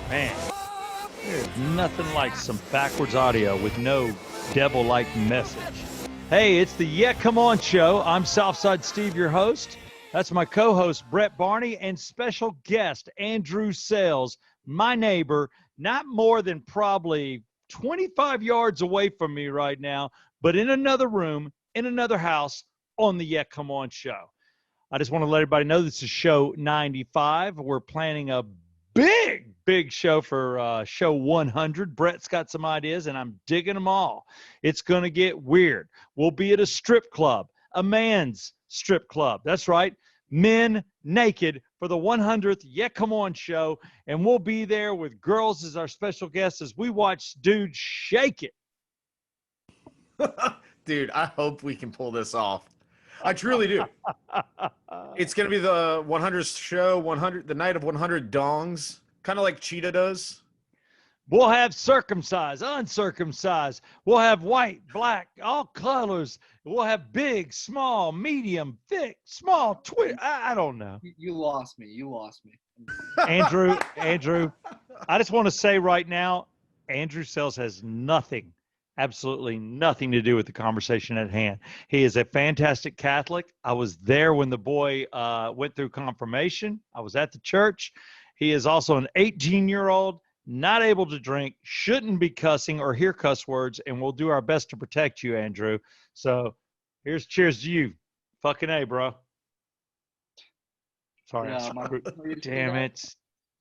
Man, there's nothing like some backwards audio with no devil-like message. Hey, it's the Yeah Come On show. I'm Southside Steve, your host. That's my co-host, Brett Barney, and special guest, Andrew Sayles, my neighbor, not more than probably 25 yards away from me right now, but in another room, in another house, on the Yeah Come On show. I just want to let everybody know this is show 95. We're planning a big show for show 100. Brett's got some ideas, and I'm digging them all. It's going to get weird. We'll be at a strip club, a man's strip club. That's right, men naked for the 100th Yeah Come On show, and we'll be there with girls as our special guests as we watch dudes shake it. Dude, I hope we can pull this off. I truly do. It's going to be the 100th show, the night of 100 dongs, kind of like Cheetah does. We'll have circumcised, uncircumcised. We'll have white, black, all colors. We'll have big, small, medium, thick, small, twit. I don't know. You lost me. You lost me. Andrew, I just want to say right now, Andrew Sayles has nothing, absolutely nothing to do with the conversation at hand. He is a fantastic Catholic. I was there when the boy went through confirmation. I was at the church. He is also an 18-year-old, not able to drink, shouldn't be cussing or hear cuss words, and we'll do our best to protect you, Andrew. So here's cheers to you. Fucking A, bro. Sorry. Yeah,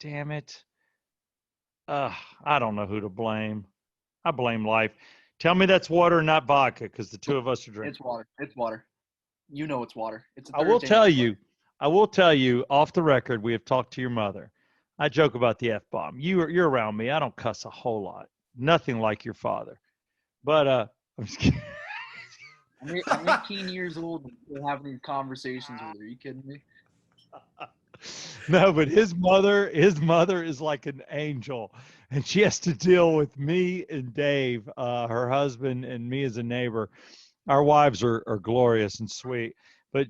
Damn it. I don't know who to blame. I blame life. Tell me that's water, not vodka, because the two of us are drinking. It's water. It's water. You know it's water. It's. I will tell you, off the record, we have talked to your mother. I joke about the F-bomb. You're around me. I don't cuss a whole lot. Nothing like your father. But I'm just kidding. I'm 18 years old and still having these conversations with her. Are you kidding me? No, but his mother is like an angel, and she has to deal with me and Dave, her husband, and me as a neighbor. Our wives are glorious and sweet, but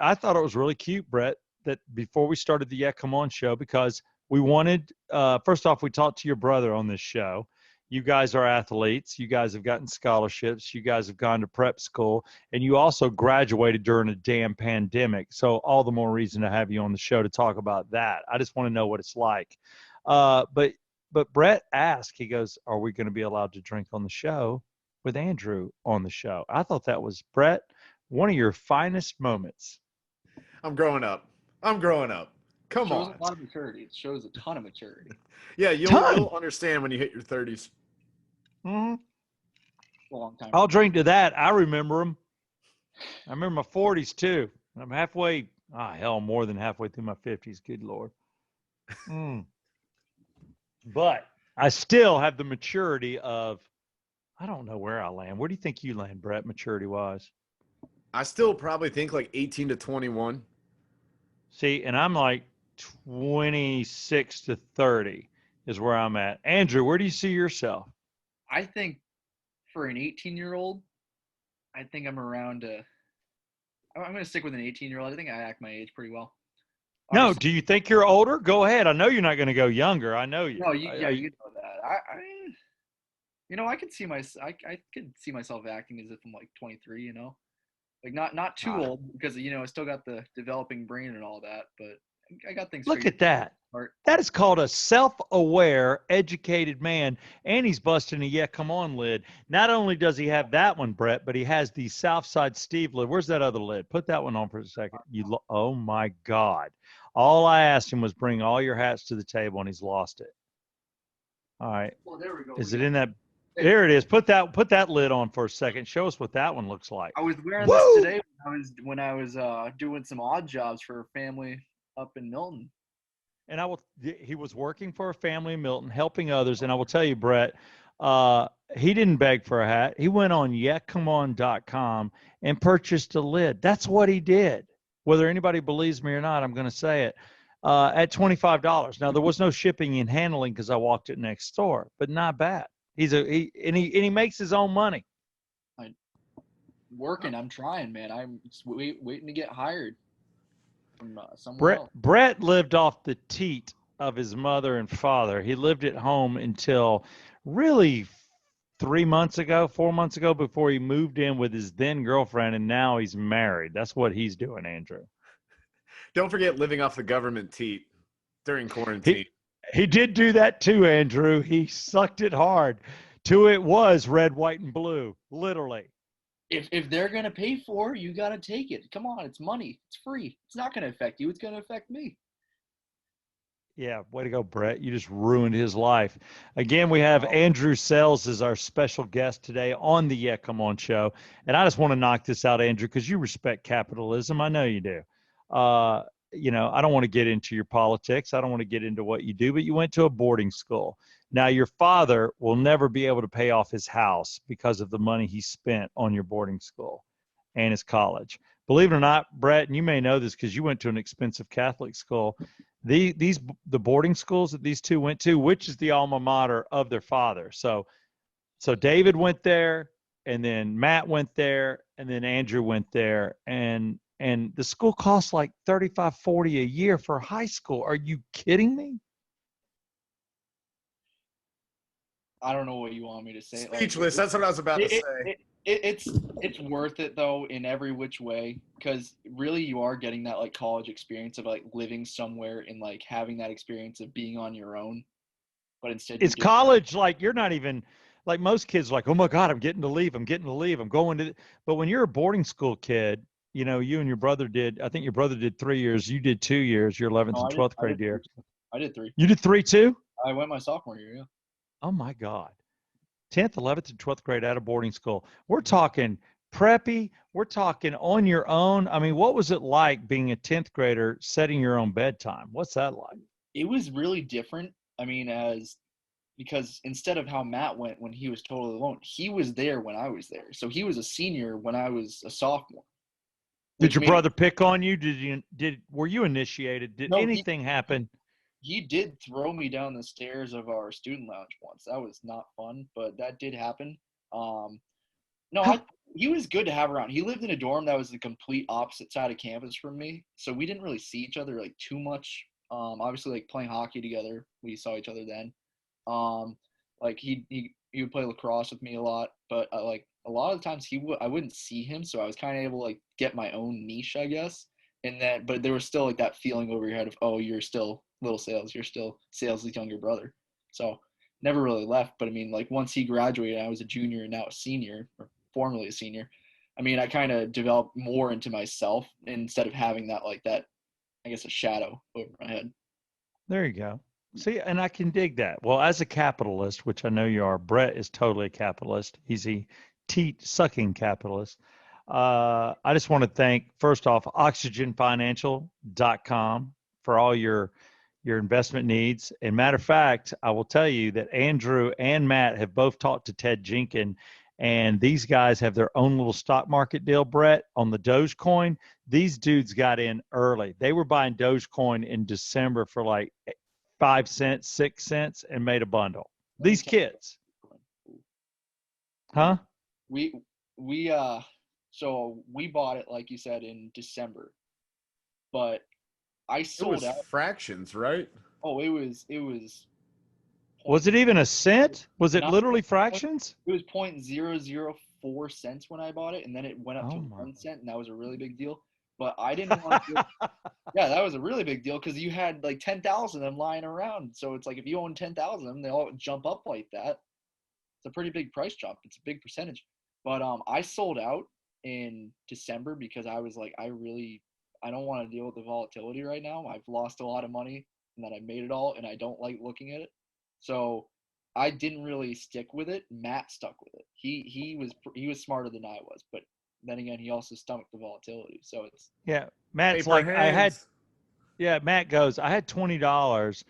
I thought it was really cute, Brett, that before we started the Yeah Come On show, because we wanted, first off, we talked to your brother on this show. You guys are athletes. You guys have gotten scholarships. You guys have gone to prep school. And you also graduated during a damn pandemic. So all the more reason to have you on the show to talk about that. I just want to know what it's like. But Brett asked, he goes, are we going to be allowed to drink on the show with Andrew on the show? I thought that was, Brett, one of your finest moments. I'm growing up. Come on. It shows a lot of maturity. It shows a ton of maturity. Yeah, you'll understand when you hit your 30s. Mm-hmm. A long time. I'll drink to that. I remember them. I remember my 40s too. I'm halfway, more than halfway through my 50s. Good Lord. But I still have the maturity of, I don't know where I land. Where do you think you land, Brett, maturity-wise? I still probably think like 18 to 21. See, and I'm like 26 to 30 is where I'm at. Andrew, where do you see yourself? I think for an 18-year-old, I think I'm around I'm going to stick with an 18-year-old. I think I act my age pretty well. No, do you think you're older? Go ahead. I know you're not going to go younger. I know you. No, you know that. I could see I could see myself acting as if I'm like 23, like not too old, because I still got the developing brain and all that, but I got things. Look at that. That is called a self-aware, educated man, and he's busting a Yeah Come On lid. Not only does he have that one, Brett, but he has the Southside Steve lid. Where's that other lid? Put that one on for a second. Oh my God! All I asked him was bring all your hats to the table, and he's lost it. All right. Well, there we go. Is it in that? There it is. Put that lid on for a second. Show us what that one looks like. I was wearing this today when I was doing some odd jobs for a family up in Milton. And he was working for a family in Milton, helping others. And I will tell you, Brett, he didn't beg for a hat. He went on yeahcomeon.com and purchased a lid. That's what he did. Whether anybody believes me or not, I'm going to say it. At $25. Now, there was no shipping and handling because I walked it next door, but not bad. He makes his own money. I'm trying, man. I'm just waiting to get hired from somewhere else. Brett lived off the teat of his mother and father. He lived at home until really 3 months ago, 4 months ago, before he moved in with his then girlfriend, and now he's married. That's what he's doing, Andrew. Don't forget living off the government teat during quarantine. He did do that too, Andrew. He sucked it hard. To it was red, white, and blue, literally. If they're gonna pay for it, you gotta take it. Come on, it's money. It's free. It's not gonna affect you. It's gonna affect me. Yeah, way to go, Brett. You just ruined his life. Again, we have Andrew Sayles as our special guest today on the Yeah Come On show. And I just want to knock this out, Andrew, because you respect capitalism. I know you do. I don't want to get into your politics. I don't want to get into what you do, but you went to a boarding school. Now, your father will never be able to pay off his house because of the money he spent on your boarding school and his college. Believe it or not, Brett, and you may know this because you went to an expensive Catholic school. The boarding schools that these two went to, which is the alma mater of their father. So David went there, and then Matt went there, and then Andrew went there, and the school costs like $35-40 a year for high school. Are you kidding me? I don't know what you want me to say. Speechless. That's what I was about to say. It's worth it though in every which way, because really you are getting that like college experience of like living somewhere and like having that experience of being on your own. But instead, it's college. Like you're not even like most kids. Like, oh my God, I'm getting to leave. I'm going to. But when you're a boarding school kid, you and your brother did. I think your brother did 3 years. You did 2 years. Your 11th and 12th grade year. I did 3. You did 3 too? I went my sophomore year. Yeah. Oh my God. 10th, 11th, and 12th grade at a boarding school. We're talking preppy. We're talking on your own. I mean, what was it like being a 10th grader setting your own bedtime? What's that like? It was really different. I mean, because instead of how Matt went when he was totally alone, he was there when I was there. So he was a senior when I was a sophomore. Did your brother pick on you? Were you initiated? Did anything happen? He did throw me down the stairs of our student lounge once. That was not fun, but that did happen. He was good to have around. He lived in a dorm that was the complete opposite side of campus from me, so we didn't really see each other like too much. Obviously, like playing hockey together, we saw each other then. Like he would play lacrosse with me a lot, but like a lot of the times I wouldn't see him, so I was kind of able to like get my own niche, I guess. And then, but there was still like that feeling over your head of, oh, you're still little Sayles, you're still Sayles' younger brother. So never really left. But I mean, like once he graduated, I was a junior and now a senior, or formerly a senior. I mean, I kind of developed more into myself instead of having that, I guess, a shadow over my head. There you go. See, and I can dig that. Well, as a capitalist, which I know you are, Brett is totally a capitalist. He's a teat-sucking capitalist. I just want to thank, first off, oxygenfinancial.com for all your investment needs. And matter of fact, I will tell you that Andrew and Matt have both talked to Ted Jenkins, and these guys have their own little stock market deal, Brett, on the Dogecoin. These dudes got in early. They were buying Dogecoin in December for like 5 cents, 6 cents, and made a bundle. These kids. Huh? So we bought it, like you said, in December, but I sold out fractions, right? Oh, it was. Was it even a cent? Was it literally fractions? It was 0.004 cents when I bought it, and then it went up to 1 cent, and that was a really big deal. But I didn't want to. Yeah, that was a really big deal because you had like 10,000 of them lying around. So it's like if you own 10,000 of them, they all jump up like that. It's a pretty big price jump. It's a big percentage. But I sold out in December because I was like, I don't want to deal with the volatility right now. I've lost a lot of money and then I made it all and I don't like looking at it. So I didn't really stick with it. Matt stuck with it. He was smarter than I was, but then again, he also stomached the volatility. So it's Matt's like Matt goes, I had $20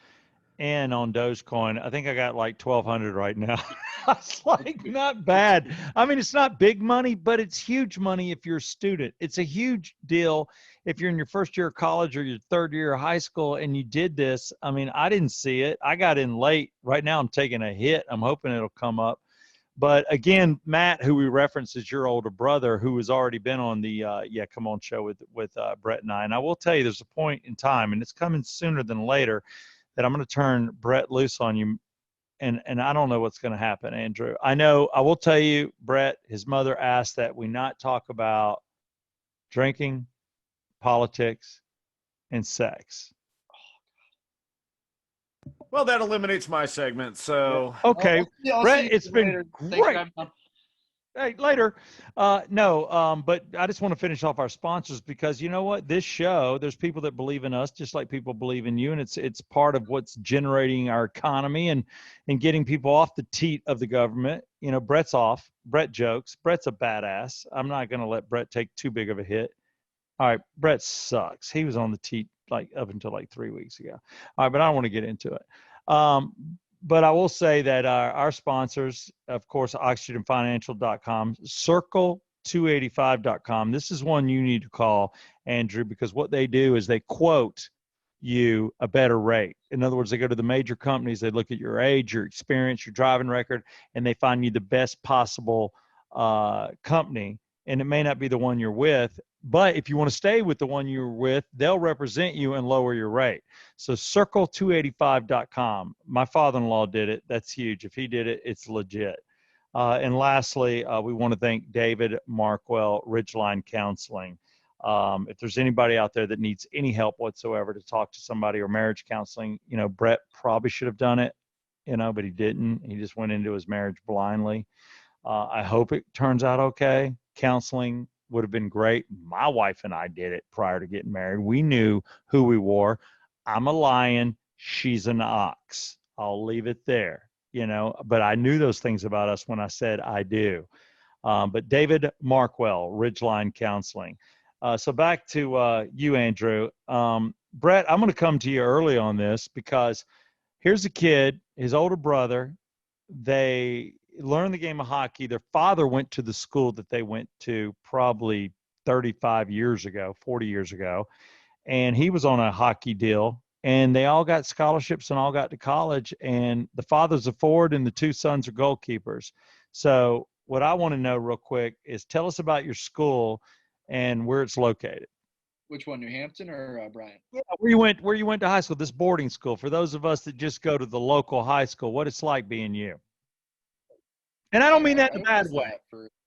in on Dogecoin. I think I got like 1,200 right now. It's like not bad. I mean, it's not big money, but it's huge money if you're a student. It's a huge deal if you're in your first year of college or your third year of high school and you did this. I mean, I didn't see it. I got in late. Right now I'm taking a hit. I'm hoping it'll come up. But again, Matt, who we reference is your older brother, who has already been on the Come On show with Brett and I. And I will tell you, there's a point in time, and it's coming sooner than later, that I'm going to turn Brett loose on you. And I don't know what's going to happen, Andrew. I know, I will tell you, Brett, his mother asked that we not talk about drinking, politics, and sex. Well, that eliminates my segment. So Okay, I'll Brett, see you it's been later. Thanks, great. man. Hey, later. No, but I just want to finish off our sponsors because you know what? This show, there's people that believe in us just like people believe in you, and it's part of what's generating our economy and getting people off the teat of the government. You know, Brett's off. Brett jokes. Brett's a badass. I'm not going to let Brett take too big of a hit. All right, Brett sucks. He was on the teat like up until like 3 weeks ago. All right, but I don't want to get into it. But I will say that our sponsors, of course, oxygenfinancial.com, circle285.com. This is one you need to call, Andrew, because what they do is they quote you a better rate. In other words, they go to the major companies, they look at your age, your experience, your driving record, and they find you the best possible company. And it may not be the one you're with, but if you want to stay with the one you're with, they'll represent you and lower your rate. So circle285.com. My father-in-law did it. That's huge. If he did it, it's legit. And lastly, we want to thank David Markwell, Ridgeline Counseling. If there's anybody out there that needs any help whatsoever to talk to somebody or marriage counseling, you know, Brett probably should have done it, you know, but he didn't. He just went into his marriage blindly. I hope it turns out okay. Counseling would have been great. My wife and I did it prior to getting married. We knew who we were. I'm a lion. She's an ox. I'll leave it there, you know, but I knew those things about us when I said I do. But David Markwell, Ridgeline Counseling. So back to you, Andrew. Brett, I'm going to come to you early on this because here's a kid, his older brother, they learned the game of hockey. Their father went to the school that they went to probably 35 years ago, 40 years ago, and he was on a hockey deal, and they all got scholarships and all got to college, and the father's a forward and the two sons are goalkeepers. So what I want to know real quick is tell us about your school and where it's located. Which one, New Hampton or Bryant? Yeah, where you went to high school, this boarding school, for those of us that just go to the local high school, what it's like being you. And I don't mean that in a bad way.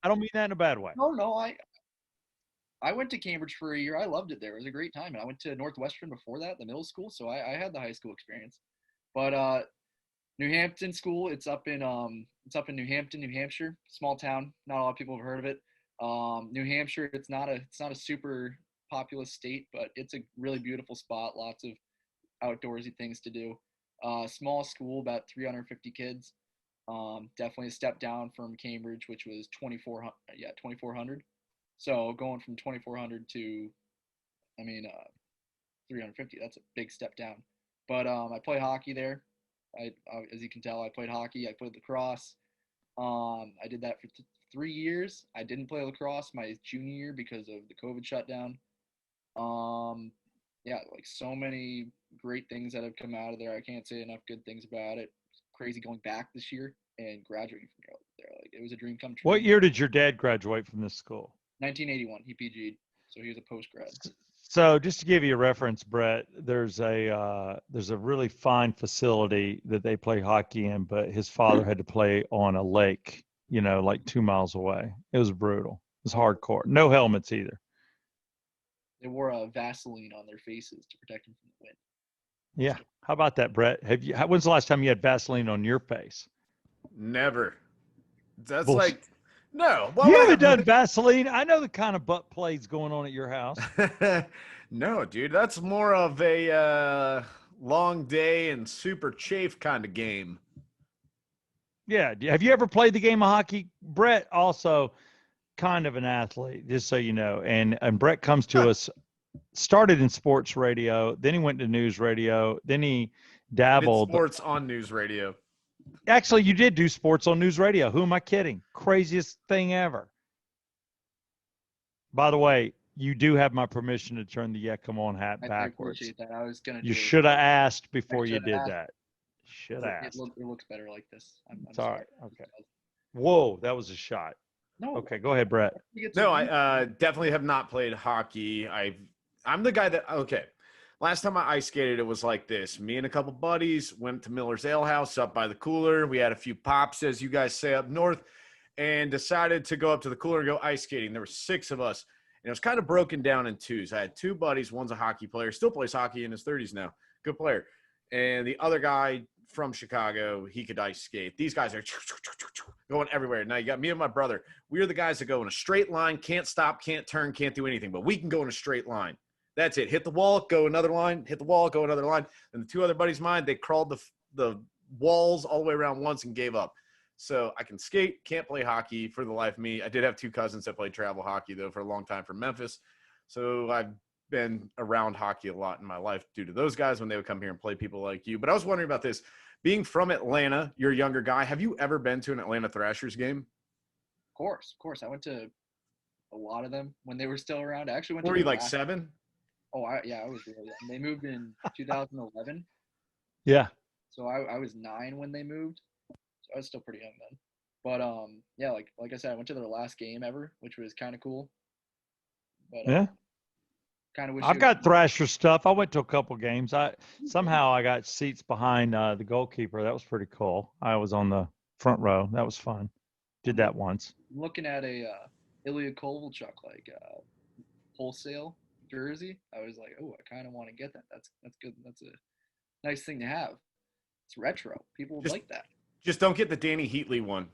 I don't mean that in a bad way. No, I went to Cambridge for a year. I loved it there. It was a great time. And I went to Northwestern before that, the middle school. So I had the high school experience. But New Hampton School, it's up in New Hampton, New Hampshire, small town. Not a lot of people have heard of it. New Hampshire, it's not a super populous state, but it's a really beautiful spot. Lots of outdoorsy things to do. Small school, about 350 kids. Definitely a step down from Cambridge, which was 2,400. So going from 2,400 to, 350, that's a big step down. But I play hockey there. As you can tell, I played hockey. I played lacrosse. I did that for 3 years. I didn't play lacrosse my junior year because of the COVID shutdown. Yeah, like so many great things that have come out of there. I can't say enough good things about it. It's crazy going back this year and graduating from there. Like it was a dream come true. What year did your dad graduate from this school? 1981. He PG'd, so he was a post grad. So just to give you a reference, Brett, there's a really fine facility that they play hockey in, but his father had to play on a lake, you know, like 2 miles away. It was brutal. It was hardcore. No helmets either. They wore a Vaseline on their faces to protect them from the wind. Yeah. How about that, Brett? When's the last time you had Vaseline on your face? never. That's Bullshit. like no. You haven't done Vaseline. I know the kind of butt plays going on at your house. No, dude, that's more of a long day and super chafe kind of game. Yeah. Have you ever played the game of hockey? Brett also kind of an athlete, just so you know. And Brett comes to us, started in sports radio, then he went to news radio, then he dabbled. Sports on news radio. Actually, you did do sports on news radio. Who am I kidding? Craziest thing ever. By the way, you do have my permission to turn the "Yeah, come on" hat backwards. I appreciate that. I was gonna. You should have asked before you did that. Should have asked. It looks better like this. I'm it's all sorry. right. Okay. Whoa, that was a shot. No. Okay, go ahead, Brett. No, I definitely have not played hockey. I'm the guy that Last time I ice skated, it was like this. Me and a couple buddies went to Miller's Ale House up by the cooler. We had a few pops, as you guys say up north, and decided to go up to the cooler and go ice skating. There were 6 of us, and it was kind of broken down in twos. I had 2 buddies. One's a hockey player, still plays hockey in his 30s now. Good player. And the other guy from Chicago, he could ice skate. These guys are going everywhere. Now you got me and my brother. We are the guys that go in a straight line, can't stop, can't turn, can't do anything, but we can go in a straight line. That's it. Hit the wall, go another line, hit the wall, go another line. And the 2 other buddies of mine, they crawled the walls all the way around once and gave up. So I can skate, can't play hockey for the life of me. I did have 2 cousins that played travel hockey, though, for a long time from Memphis. So I've been around hockey a lot in my life due to those guys when they would come here and play people like you. But I was wondering about this. Being from Atlanta, you're a younger guy. Have you ever been to an Atlanta Thrashers game? Of course. I went to a lot of them when they were still around. I actually went Were to you like 7? Oh, I was really young. They moved in 2011. Yeah. So I was 9 when they moved. So I was still pretty young then. But yeah, like I said, I went to their last game ever, which was kind of cool. But Yeah. kind of wish I've got Thrasher stuff. I went to a couple games. I got seats behind the goalkeeper. That was pretty cool. I was on the front row. That was fun. Did that once. I'm looking at a Ilya Kovalchuk wholesale jersey. I was like, oh, I kind of want to get that. That's good. That's a nice thing to have. It's retro. People would like that. Just don't get the Danny Heatley one.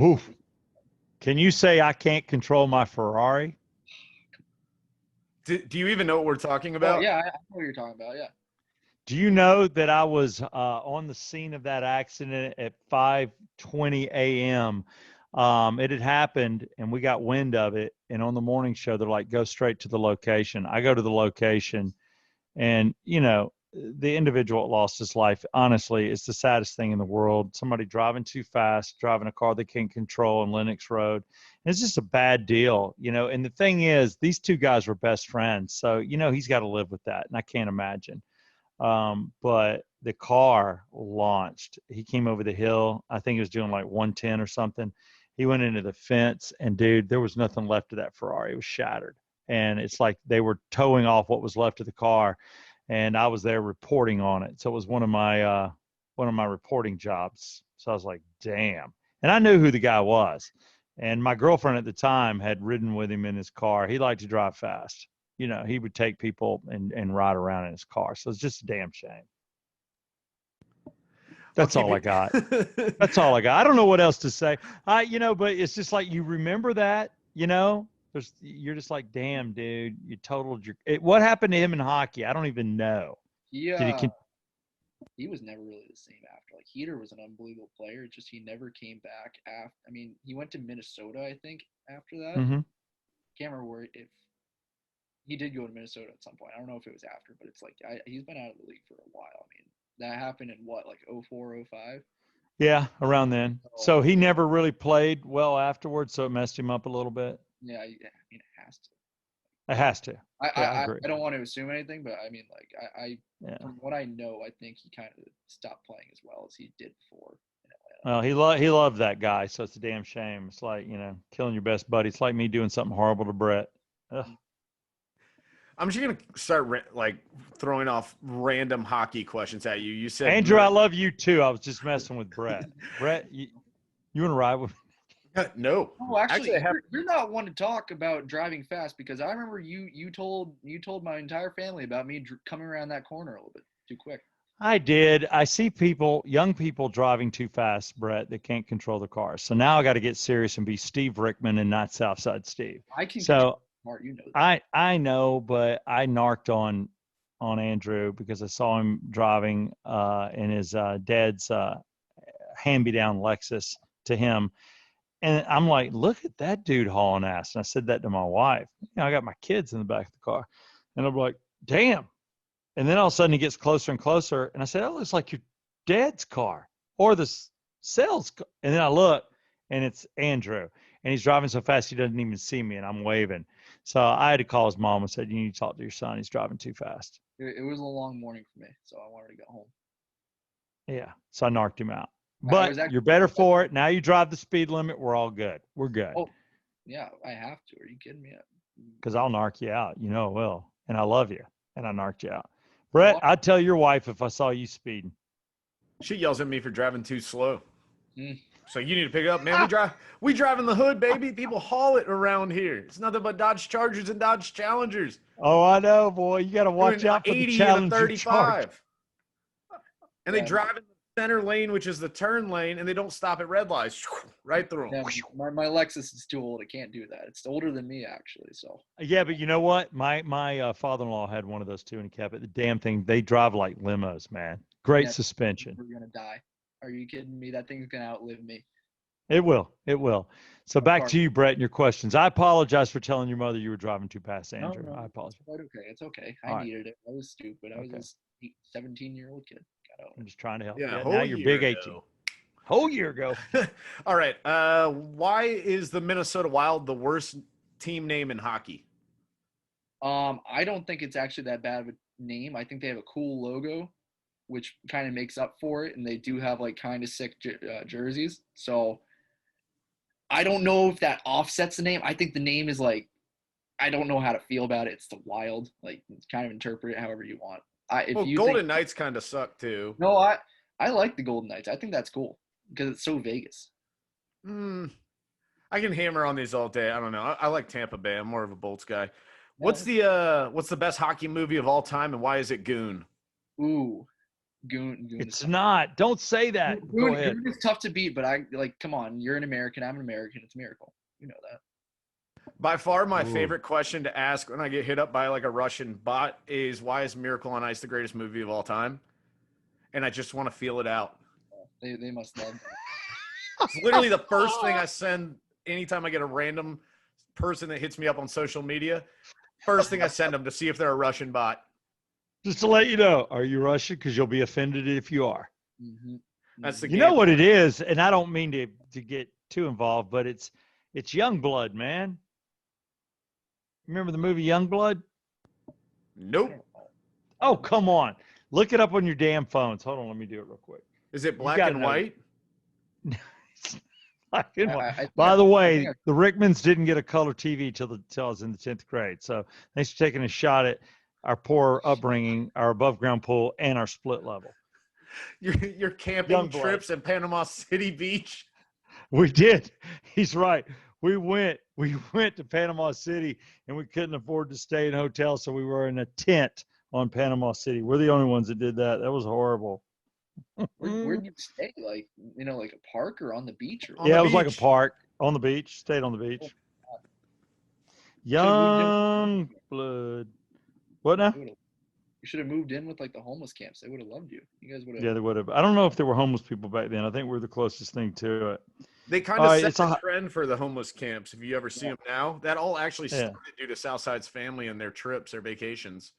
Oof. Can you say I can't control my Ferrari? Do you even know what we're talking about? Oh, yeah, I know what you're talking about. Yeah. Do you know that I was on the scene of that accident at 5:20 a.m.? It had happened, and we got wind of it. And on the morning show, they're like, "Go straight to the location." I go to the location, and the individual that lost his life. Honestly, it's the saddest thing in the world. Somebody driving too fast, driving a car they can't control on Lennox Road. And it's just a bad deal, And the thing is, these 2 guys were best friends, so he's got to live with that, and I can't imagine. But the car launched. He came over the hill. I think he was doing like 110 or something. He went into the fence, and dude, there was nothing left of that Ferrari. It was shattered. And it's like they were towing off what was left of the car, and I was there reporting on it. So it was one of my reporting jobs. So I was like, damn. And I knew who the guy was. And my girlfriend at the time had ridden with him in his car. He liked to drive fast. He would take people and ride around in his car. So it's just a damn shame. That's all I got. That's all I got. I don't know what else to say. But it's just like you remember that, you're just like, damn, dude, you totaled what happened to him in hockey? I don't even know. Yeah. He was never really the same after. Like, Heater was an unbelievable player. It's just he never came back after. I mean, he went to Minnesota, I think, after that. Mm-hmm. Can't remember if he did go to Minnesota at some point. I don't know if it was after, but it's like he's been out of the league for a while. I mean, that happened in what, like 04, 05? Yeah, around then. So he never really played well afterwards, so it messed him up a little bit. Yeah, I mean, it has to. It has to. I agree. I don't want to assume anything, but I mean, like, from what I know, I think he kind of stopped playing as well as he did before in Atlanta. Well, he loved that guy, so it's a damn shame. It's like, killing your best buddy. It's like me doing something horrible to Brett. Ugh. I'm just gonna start throwing off random hockey questions at you. You said, Andrew, I love you too. I was just messing with Brett. Brett, you want to ride with me? No. Oh, actually, you're not one to talk about driving fast, because I remember you told my entire family about me coming around that corner a little bit too quick. I did. I see young people driving too fast, Brett, that can't control the car. So now I got to get serious and be Steve Rickman and not Southside Steve. I can. So smart, you know that. I know, but I narked on Andrew because I saw him driving in his dad's hand-me-down Lexus to him. And I'm like, look at that dude hauling ass. And I said that to my wife. I got my kids in the back of the car. And I'm like, damn. And then all of a sudden he gets closer and closer. And I said, that looks like your dad's car or the Sayles car. And then I look, and it's Andrew. And he's driving so fast he doesn't even see me, and I'm waving. So I had to call his mom and said, you need to talk to your son. He's driving too fast. It was a long morning for me, so I wanted to get home. Yeah. So I narked him out. But you're better for it. Now you drive the speed limit. We're all good. We're good. Oh, yeah, I have to. Are you kidding me? Because I'll narc you out. I will. And I love you. and I knocked you out. Brett, I'd tell your wife if I saw you speeding. She yells at me for driving too slow. Mm. So you need to pick it up, man. We drive in the hood, baby. People haul it around here. It's nothing but Dodge Chargers and Dodge Challengers. Oh, I know, boy. You got to watch Doing out for the 80 and a Challenger Charger. 35. And they drive in the center lane, which is the turn lane, and they don't stop at red lights. Right through them. Yeah, my Lexus is too old. It can't do that. It's older than me, actually. So. Yeah, but you know what? My father-in-law had one of those too, and he kept it. The damn thing, they drive like limos, man. Great suspension. We're gonna die. Are you kidding me? That thing's gonna outlive me. It will. It will. So back to you, Brett, and your questions. I apologize for telling your mother you were driving too fast, Andrew. No, I apologize. It's quite okay. It's okay. I needed it. I was stupid. I was a 17-year-old kid. I'm just trying to help. Yeah, now you're big 18. Whole year ago. All right. Why is the Minnesota Wild the worst team name in hockey? I don't think it's actually that bad of a name. I think they have a cool logo, which kind of makes up for it, and they do have like kind of sick jerseys. So I don't know if that offsets the name. I think the name is like, I don't know how to feel about it. It's the Wild. Like, kind of interpret it however you want. Golden Knights kind of suck too. No, I like the Golden Knights. I think that's cool because it's so Vegas. I can hammer on these all day. I don't know. I like Tampa Bay. I'm more of a Bolts guy. What's the best hockey movie of all time, and why is it Goon? Ooh, Goon. It's not. Don't say that. Go ahead. Goon is tough to beat, but come on. You're an American. I'm an American. It's a miracle. You know that. By far, my favorite question to ask when I get hit up by like a Russian bot is, why is Miracle on Ice the greatest movie of all time? And I just want to feel it out. They must love that. It's literally the first thing I send anytime I get a random person that hits me up on social media. First thing I send them to see if they're a Russian bot. Just to let you know, are you Russian? Because you'll be offended if you are. Mm-hmm. That's the You know what it is, and I don't mean to get too involved, but it's Youngblood, man. Remember the movie Youngblood? Nope. Oh, come on. Look it up on your damn phones. Hold on, let me do it real quick. Is it black and white? Black and white. By the way, the Rickmans didn't get a color TV till I was in the 10th grade. So thanks for taking a shot at our poor upbringing, our above ground pool, and our split level. Your camping trips at Panama City Beach? We did. He's right. We went to Panama City, and we couldn't afford to stay in hotels, so we were in a tent on Panama City. We're the only ones that did that. That was horrible. Where did you stay? Like, like a park or on the beach? It was like a park on the beach. Stayed on the beach. Young blood. What now? You should have moved in with like the homeless camps. They would have loved you. You guys would have. Yeah, they would have. I don't know if there were homeless people back then. I think we're the closest thing to it. They kind of set the trend for the homeless camps. If you ever see them now, that all actually started due to Southside's family and their trips, their vacations.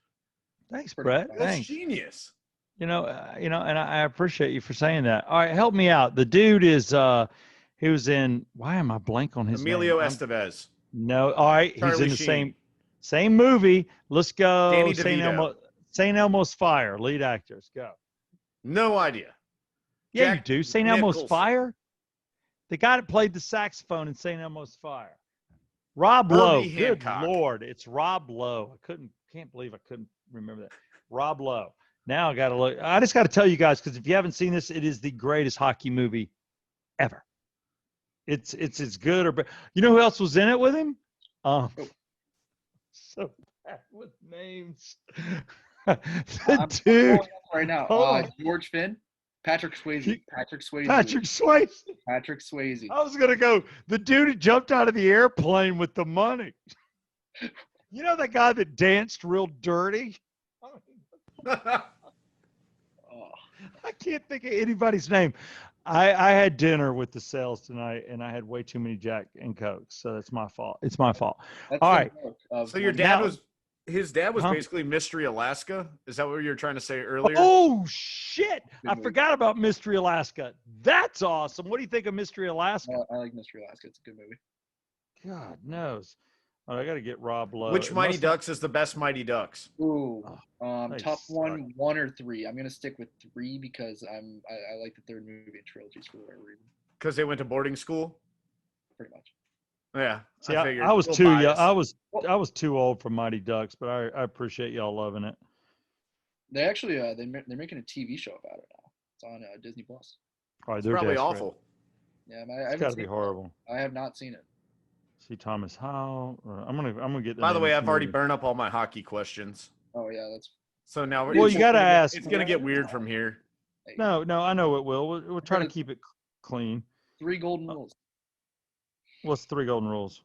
Thanks, Brett. That's genius. And I appreciate you for saying that. All right, help me out. The dude is he was in. Why am I blank on his Emilio name? Estevez. No, all right, Charlie he's in the same movie. Let's go. Danny DeVito. St. Elmo's Fire, lead actors. Go. No idea. Yeah, you do. St. Elmo's Fire. The guy that played the saxophone in St. Elmo's Fire. Rob Lowe. Good Lord, it's Rob Lowe. Can't believe I couldn't remember that. Rob Lowe. Now I got to look. I just got to tell you guys, because if you haven't seen this, it is the greatest hockey movie ever. It's as good or better. You know who else was in it with him? So bad with names. The dude right now. George Finn. Patrick Swayze. Patrick Swayze. I was going to go, the dude who jumped out of the airplane with the money. You know that guy that danced real dirty? I can't think of anybody's name. I had dinner with the Sayles tonight, and I had way too many Jack and Cokes, so that's my fault. It's my fault. All right. So your dad his dad was basically Mystery Alaska? Is that what you were trying to say earlier? Oh, shit. I forgot about Mystery Alaska. That's awesome. What do you think of Mystery Alaska? I like Mystery Alaska. It's a good movie. God knows. Oh, I got to get Rob Lowe. Which Mighty Ducks is the best Mighty Ducks? Ooh, top one or three. I'm gonna stick with three because I like the third movie in trilogies for whatever reason. Because they went to boarding school. Pretty much. Yeah. See, I was too young. I was too old for Mighty Ducks, but I appreciate y'all loving it. They actually they're making a TV show about it now. It's on Disney Plus. All right, It's they're probably desperate. awful. Yeah, I It's haven't got to seen be it. horrible. I have not seen it. See Thomas Howell. I'm gonna get the By name the of way, this I've already movie. burned up all my hockey questions. Oh yeah, that's So now Well, you gotta ask. It's gonna get weird from here. hey, No, I know it will. We'll try to There's keep it clean. 3 golden rules. What's 3 golden rules?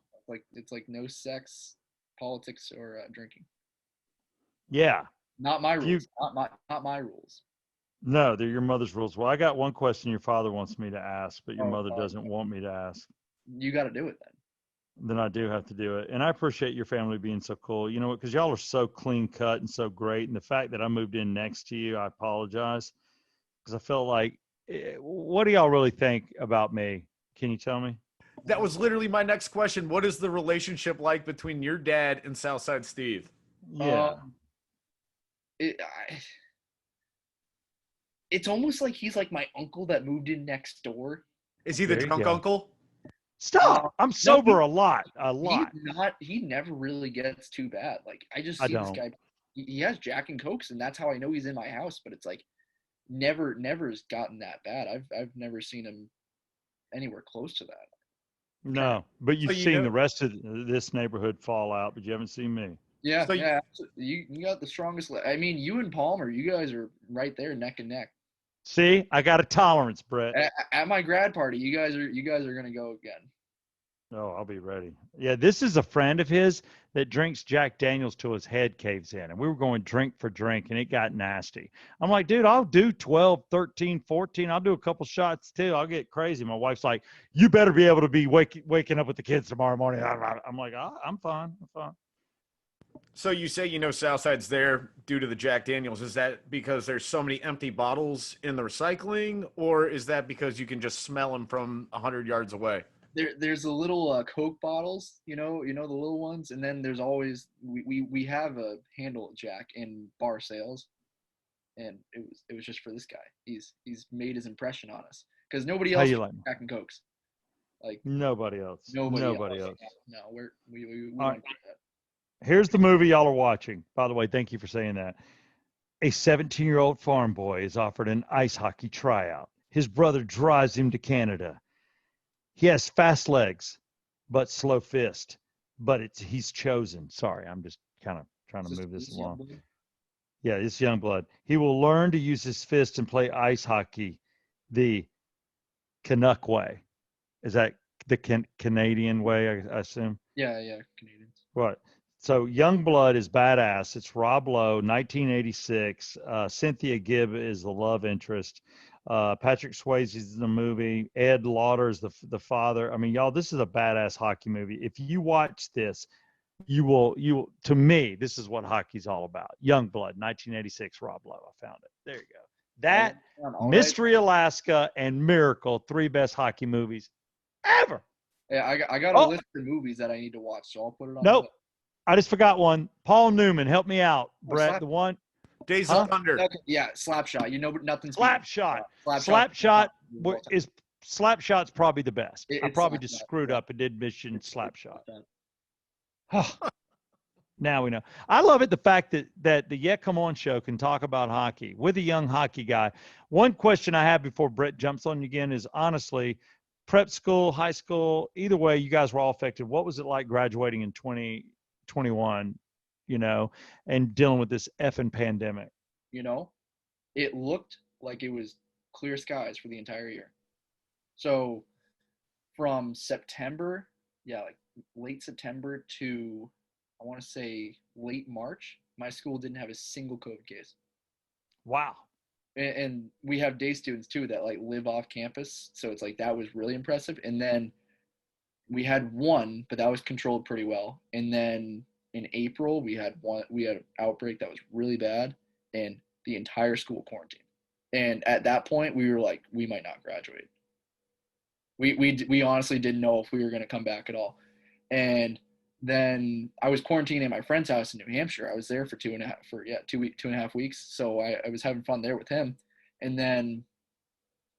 It's like no sex, politics, or drinking. Yeah. Not my You- rules. Not my rules. No, they're your mother's rules. Well, I got one question your father wants me to ask, but your Oh, mother doesn't want me to ask. You got to do it then. Then I do have to do it. And I appreciate your family being so cool. You know what? Because y'all are so clean cut and so great. And the fact that I moved in next to you, I apologize. Because I felt like, what do y'all really think about me? Can you tell me? That was literally my next question. What is the relationship like between your dad and Southside Steve? Yeah. It's almost like he's like my uncle that moved in next door. Is he the There you drunk go. uncle? Stop. I'm sober a lot. He never really gets too bad. Like I just I see this don't. guy. He has Jack and Cokes, and that's how I know he's in my house. But it's like never has gotten that bad. I've never seen him anywhere close to that. No, but you've So you seen know- the rest of this neighborhood fall out, but you haven't seen me. Yeah, So yeah. You got the strongest. I mean, you and Palmer, you guys are right there, neck and neck. See, I got a tolerance, Brett. At my grad party, you guys are gonna go again. Oh, I'll be ready. Yeah, this is a friend of his that drinks Jack Daniels till his head caves in. And we were going drink for drink, and it got nasty. I'm like, dude, I'll do 12, 13, 14. I'll do a couple shots too. I'll get crazy. My wife's like, you better be able to be waking up with the kids tomorrow morning. I'm like, I'm fine. I'm fine. So you say you know Southside's there due to the Jack Daniels. Is that because there's so many empty bottles in the recycling, or is that because you can just smell them from 100 yards away? There's the little Coke bottles, you know the little ones, and then there's always we have a handle at Jack in bar sales, and it was just for this guy. He's made his impression on us because nobody How else you drinks like me? Jack and Cokes. Like Nobody else. nobody else. No, we All don't right. do that. Here's the movie y'all are watching. By the way, thank you for saying that. A 17-year-old farm boy is offered an ice hockey tryout. His brother drives him to Canada. He has fast legs, but slow fist. But he's chosen. Sorry, I'm just kind of trying to move this along. Yeah, it's young blood. He will learn to use his fist and play ice hockey the Canuck way. Is that the Canadian way, I assume? Yeah, Canadians. Right. So Youngblood is badass. It's Rob Lowe, 1986. Cynthia Gibb is the love interest. Patrick Swayze is in the movie. Ed Lauder is the father. I mean, y'all, this is a badass hockey movie. If you watch this, you will. To me, this is what hockey's all about. Youngblood, 1986. Rob Lowe. I found it. There you go. That, Mystery Alaska, and Miracle, 3 best hockey movies ever. Yeah, I got a list of movies that I need to watch, so I'll put it on. Nope. I just forgot one. Paul Newman, help me out, Brett. The one. Days of Thunder. Okay, yeah, Slapshot. You know, but nothing's Slapshot. Slapshot's probably the best. I probably just screwed up and did mission Slapshot. Now we know. I love it, the fact that the Yeah Come On show can talk about hockey with a young hockey guy. One question I have before Brett jumps on you again is, honestly, prep school, high school, either way, you guys were all affected. What was it like graduating in 2021, and dealing with this effing pandemic? It looked like it was clear skies for the entire year. So from September, like late September to, I want to say late March, my school didn't have a single COVID case. Wow. And we have day students too that like live off campus. So it's like, that was really impressive. And then we had one, but that was controlled pretty well. And then in April, we had an outbreak that was really bad, and the entire school quarantined. And at that point, we were like, we might not graduate. We honestly didn't know if we were going to come back at all. And then I was quarantining at my friend's house in New Hampshire. I was there for 2.5 weeks. So I was having fun there with him. And then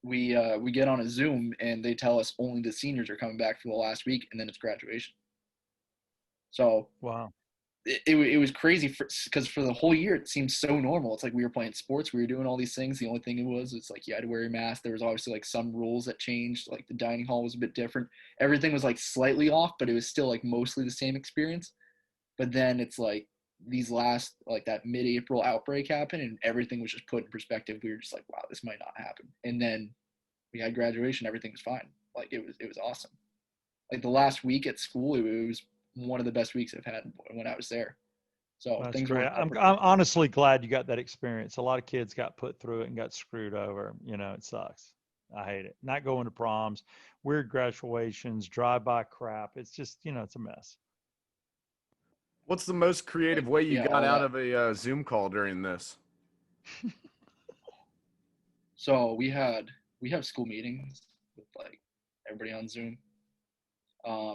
we get on a Zoom, and they tell us only the seniors are coming back for the last week, and then it's graduation. So wow. it was crazy because for the whole year it seemed so normal. It's like we were playing sports, we were doing all these things. The only thing it's like you had to wear a mask. There was obviously like some rules that changed. Like the dining hall was a bit different. Everything was like slightly off, but it was still like mostly the same experience. But then it's like these last like that mid-April outbreak happened, and everything was just put in perspective. We were just like, wow, this might not happen. And then we had graduation, everything was fine. Like it was awesome. Like the last week at school, it was one of the best weeks I've had when I was there. So That's things great. were. I'm honestly glad you got that experience. A lot of kids got put through it and got screwed over. You know, it sucks. I hate it. Not going to proms, weird graduations, drive-by crap. It's just, it's a mess. What's the most creative way you Yeah, got all out that. of a Zoom call during this? So we have school meetings with like everybody on Zoom.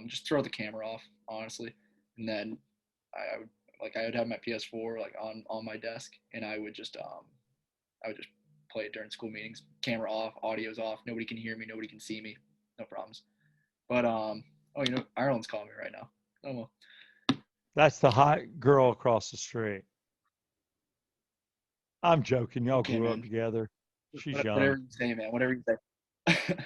Just throw the camera off, honestly, and then I would have my PS4 like on my desk, and I would just play it during school meetings. Camera off, audio's off. Nobody can hear me. Nobody can see me. No problems. But oh, Ireland's calling me right now. Oh well. That's the hot girl across the street. I'm joking. Y'all Okay, grew up man. together. She's Whatever young. you say, man. Whatever you say.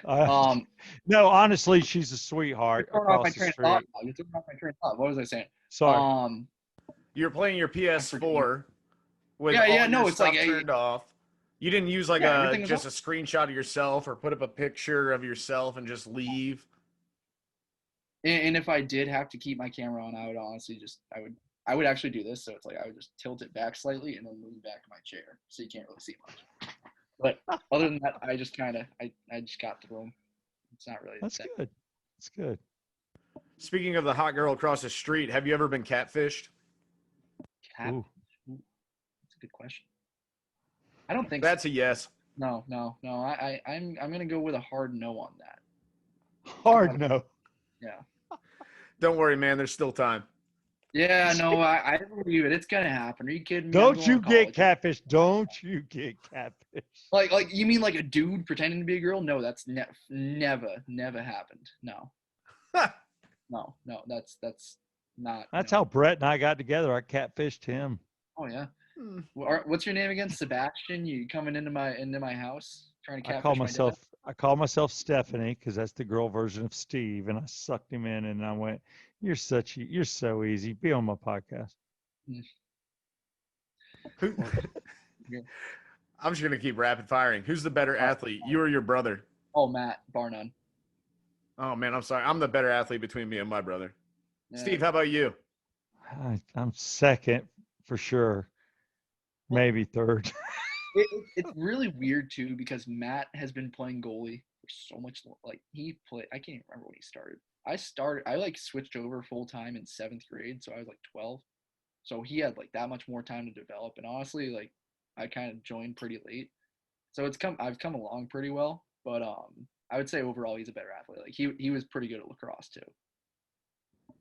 Uh, um, no, honestly, she's a you're sweetheart throwing off my across the train of thought street. now. You're throwing off my train of thought. What was I saying? Sorry. You're playing your I forget. PS4 with Yeah. all your No, it's like stuff turned off. You didn't use like yeah, everything is just off. a screenshot of yourself or put up a picture of yourself and just leave. And if I did have to keep my camera on, I would honestly I would actually do this. So it's like I would just tilt it back slightly and then lean back in my chair, so you can't really see much. But other than that, I just kind of I just got through them. It's not really That's that good. That's good. Speaking of the hot girl across the street, have you ever been catfished? cat. Ooh. That's a good question. I don't think so. That's a yes. No. I'm gonna go with a hard no on that. Hard no. Yeah. Don't worry, man. There's still time. Yeah, no, I believe it. It's gonna happen. Are you kidding me? I'm Don't going you to get college. catfish? Don't you get catfish? Like you mean like a dude pretending to be a girl? No, that's never happened. No, that's not. That's No. how Brett and I got together. I catfished him. Oh yeah. What's your name again? Sebastian. You coming into my house trying to I call catfish my dad? myself Stephanie because that's the girl version of Steve, and I sucked him in, and I went, "You're so easy. Be on my podcast." Who- Yeah. I'm just gonna keep rapid firing. Who's the better athlete, you or your brother? Oh, Matt, bar none. Oh man, I'm sorry. I'm the better athlete between me and my brother. Yeah. Steve, how about you? I'm second for sure, maybe third. It's really weird too because Matt has been playing goalie for so much. Like he played, I can't even remember when he started. I like switched over full time in 7th grade, so I was like 12. So he had like that much more time to develop, and honestly, like I kind of joined pretty late, so I've come along pretty well. But I would say overall he's a better athlete. Like he was pretty good at lacrosse too.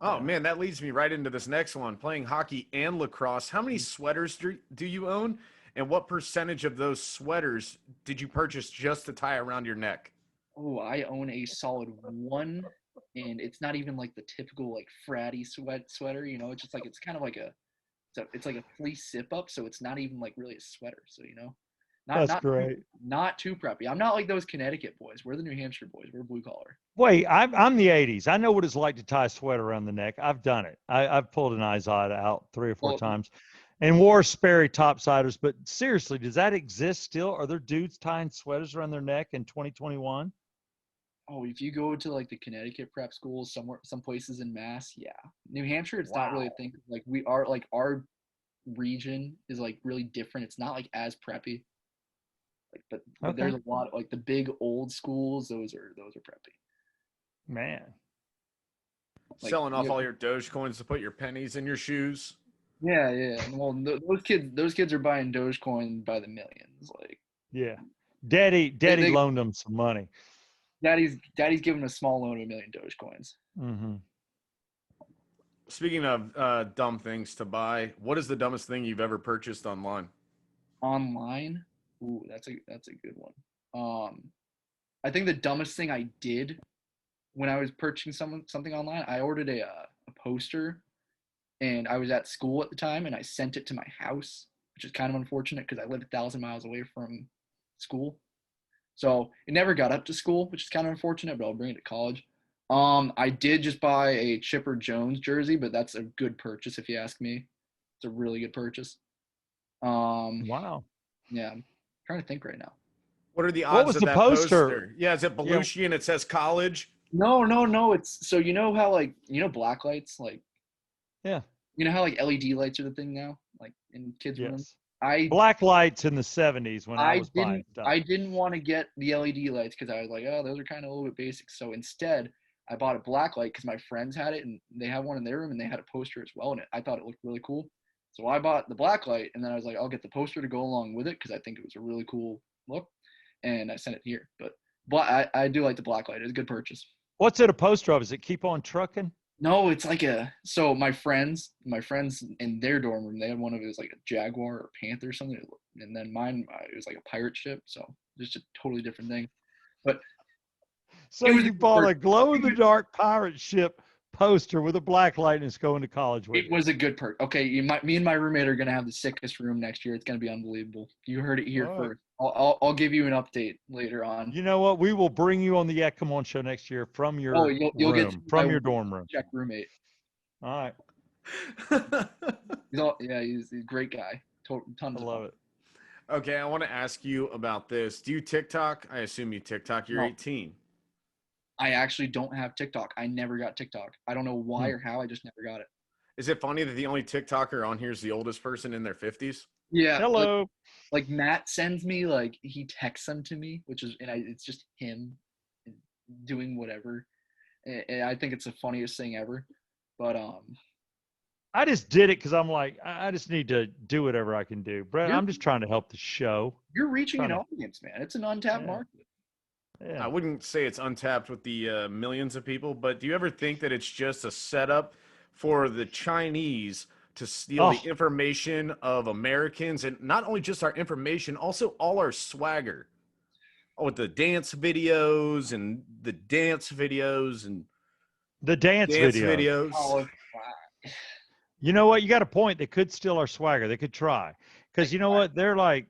Oh Yeah. man, that leads me right into this next one. Playing hockey and lacrosse. How many sweaters do you own? And what percentage of those sweaters did you purchase just to tie around your neck? Oh, I own a solid one, and it's not even like the typical like fratty sweater. It's just like it's kind of like it's like a fleece zip up, so it's not even like really a sweater. So not That's not great. not too preppy. I'm not like those Connecticut boys. We're the New Hampshire boys. We're blue collar. Wait, I'm the '80s. I know what it's like to tie a sweater around the neck. I've done it. I've pulled an Izod out 3 or 4 Well, times, and wore Sperry topsiders. But seriously, does that exist still? Are there dudes tying sweaters around their neck in 2021? oh, if you go to like the Connecticut prep schools, some places in Mass, yeah. New Hampshire, it's not really a thing. Like we are like our region is like really different. It's not like as preppy. Like, but Okay, there's a lot like the big old schools. Those are preppy. man. Like Selling off all your Dogecoins to put your pennies in your shoes. yeah. Well, those kids are buying Dogecoin by the millions. Like Yeah, Daddy they loaned them some money. daddy's giving a small loan of 1,000,000 Dogecoins. Mm-hmm. Speaking of dumb things to buy, what is the dumbest thing you've ever purchased online? Online, ooh, that's a good one. I think the dumbest thing I did when I was purchasing something online, I ordered a poster and I was at school at the time, and I sent it to my house, which is kind of unfortunate because I live 1,000 miles away from school. So it never got up to school, which is kind of unfortunate, but I'll bring it to college. I did just buy a Chipper Jones jersey, but that's a good purchase if you ask me. It's a really good purchase. Um, Wow. yeah, I'm trying to think right now. What are the What odds was of the that poster? poster? Yeah, is it Yeah. Belushi and it says college? No, no, no. It's so you know how like black lights, like Yeah. you know how like LED lights are the thing now, like in kids' rooms. Yes. I Black lights in the 70s when I was buying stuff. I didn't want to get the LED lights because I was like, oh, those are kind of a little bit basic. So instead, I bought a black light because my friends had it and they had one in their room and they had a poster as well. And I thought it looked really cool. So I bought the black light and then I was like, I'll get the poster to go along with it because I think it was a really cool look. And I sent it here. But I do like the black light. It's a good purchase. What's it a poster of? Does it keep on trucking? No, it's like so my friends in their dorm room, they had one of it was like a Jaguar or Panther or something, and then mine it was like a pirate ship, so just a totally different thing. But So it was you bought a glow-in-the-dark pirate ship poster with a black light and it's going to college with it was a good perk. Okay, me and my roommate are gonna have the sickest room next year. It's gonna be unbelievable. You heard it here All right. first. I'll give you an update later on. You know what? We will bring you on the Yeah Come On show next year from your Oh, you'll get to room, be from my your dorm room. check roommate. All right. He's a great guy. Tons I of love fun. it. Okay, I want to ask you about this. Do you TikTok? I assume you TikTok. You're No. 18. I actually don't have TikTok. I never got TikTok. I don't know why or how. I just never got it. Is it funny that the only TikToker on here is the oldest person in their 50s? Yeah. Hello. Like Matt sends me like he texts them to me, which is it's just him doing whatever. And I think it's the funniest thing ever. But I just did it because I'm like, I just need to do whatever I can do. Brett, you're I'm just trying to help the show. you're reaching an Trying to, audience, man. It's an untapped yeah, market. I yeah. wouldn't say it's untapped with the millions of people, but do you ever think that it's just a setup for the Chinese to steal the Oh, information of Americans, and not only just our information, also all our swagger? Oh, with the dance videos and the dance videos and the dance dance videos. videos. Oh, You know what? You got a point. They could steal our swagger. They could try. Because you know what? They're like,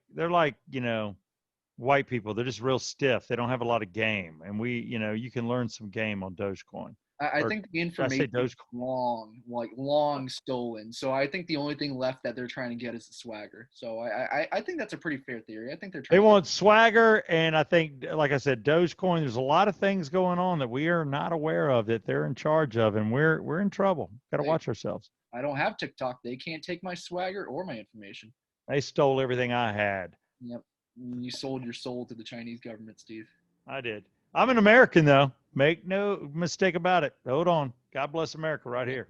white people. They're just real stiff. They don't have a lot of game. And you can learn some game on Dogecoin. I Or think the did I say information is Dogecoin? long stolen. So I think the only thing left that they're trying to get is the swagger. So I think that's a pretty fair theory. I think they're They trying. want swagger, and I think, like I said, Dogecoin. There's a lot of things going on that we are not aware of that they're in charge of, and we're in trouble. Got to watch ourselves. I don't have TikTok. They can't take my swagger or my information. They stole everything I had. Yep. You sold your soul to the Chinese government, Steve. I did. I'm an American, though. Make no mistake about it. Hold on. God bless America right here.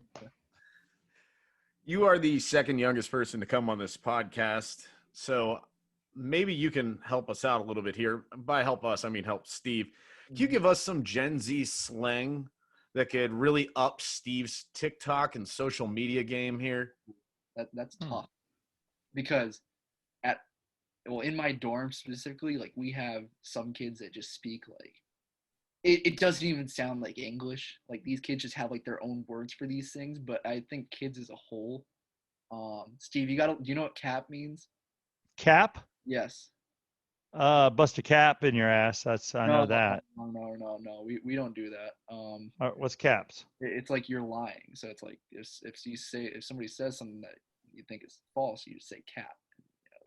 You are the second youngest person to come on this podcast, so maybe you can help us out a little bit here. By help us, I mean help Steve. Can you give us some Gen Z slang that could really up Steve's TikTok and social media game here? That's tough because in my dorm specifically, like we have some kids that just speak like it doesn't even sound like English. Like these kids just have like their own words for these things. But I think kids as a whole, Steve, do you know what cap means? Cap? Yes. Bust a cap in your ass. I know that. No. We don't do that. What's caps? It's like you're lying. So it's like if somebody says something that you think is false, you just say cap.